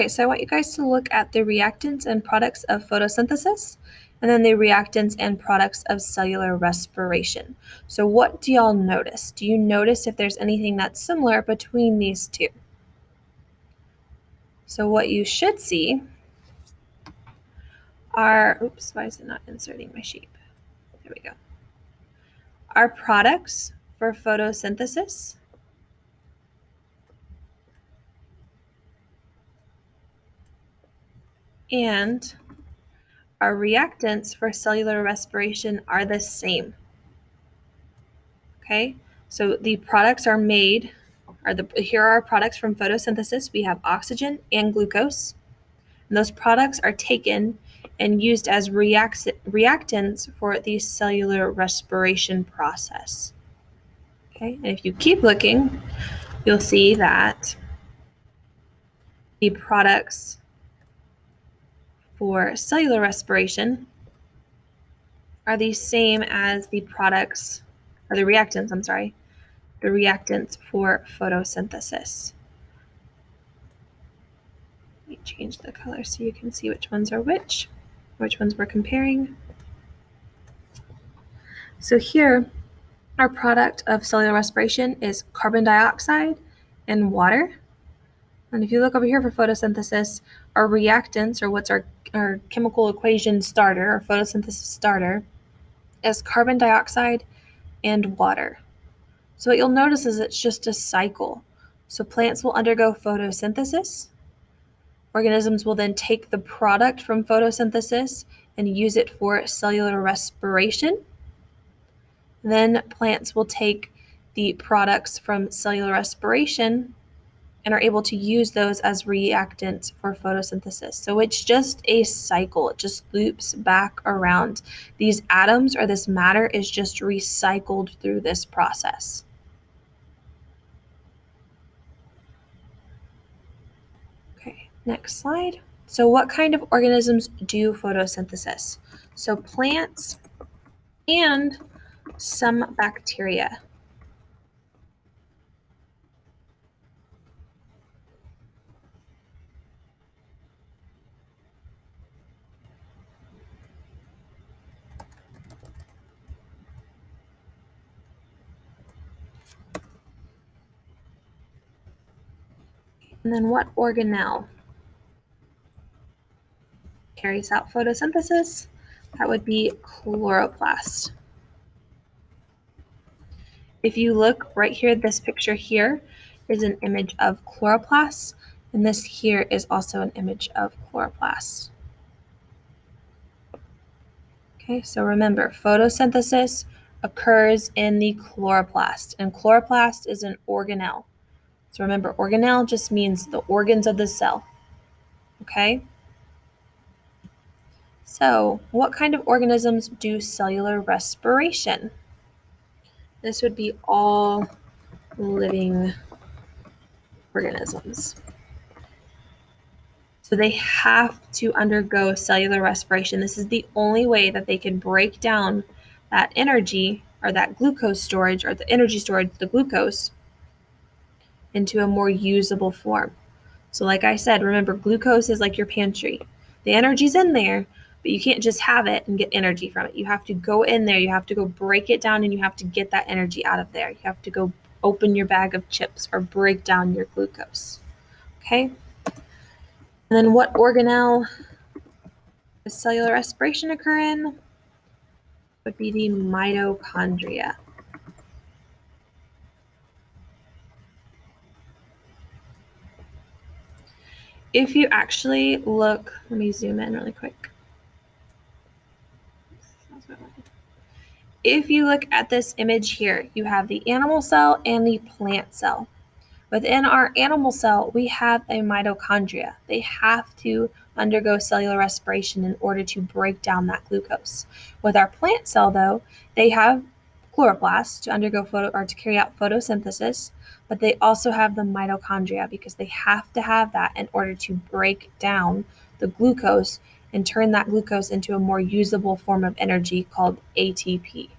Okay, so I want you guys to look at the reactants and products of photosynthesis, and then the reactants and products of cellular respiration. So what do y'all notice? Do you notice if there's anything that's similar between these two? So what you should see are, oops, why is it not inserting my shape? There we go. Our products for photosynthesis and our reactants for cellular respiration are the same. Okay, so the products are made, here are our products from photosynthesis. We have oxygen and glucose. And those products are taken and used as reactants for the cellular respiration process. Okay, and if you keep looking, you'll see that the products for cellular respiration are the same as the products, or the reactants, the reactants for photosynthesis. Let me change the color so you can see which ones are which ones we're comparing. So here, our product of cellular respiration is carbon dioxide and water. And if you look over here for photosynthesis, our reactants, or what's our chemical equation starter, or photosynthesis starter, is carbon dioxide and water. So what you'll notice is it's just a cycle. So plants will undergo photosynthesis. Organisms will then take the product from photosynthesis and use it for cellular respiration. Then plants will take the products from cellular respiration and are able to use those as reactants for photosynthesis. So it's just a cycle. It just loops back around. These atoms or this matter is just recycled through this process. Okay, next slide. So what kind of organisms do photosynthesis? So plants and some bacteria. And then what organelle carries out photosynthesis? That would be chloroplast. If you look right here, this picture here is an image of chloroplasts, and this here is also an image of chloroplasts. Okay, so remember, photosynthesis occurs in the chloroplast, and chloroplast is an organelle. So remember, organelle just means the organs of the cell. Okay? So, what kind of organisms do cellular respiration? This would be all living organisms. So they have to undergo cellular respiration. This is the only way that they can break down that energy or that glucose storage or the energy storage, the glucose, into a more usable form. So like I said, remember, glucose is like your pantry. The energy's in there, but you can't just have it and get energy from it. You have to go in there, you have to go break it down, and you have to get that energy out of there. You have to go open your bag of chips or break down your glucose. Okay? And then what organelle does cellular respiration occur in? Would be the mitochondria. If you actually look, let me zoom in really quick. If you look at this image here, you have the animal cell and the plant cell. Within our animal cell, we have a mitochondria. They have to undergo cellular respiration in order to break down that glucose. With our plant cell, though, they have chloroplasts to undergo to carry out photosynthesis, but they also have the mitochondria because they have to have that in order to break down the glucose and turn that glucose into a more usable form of energy called ATP.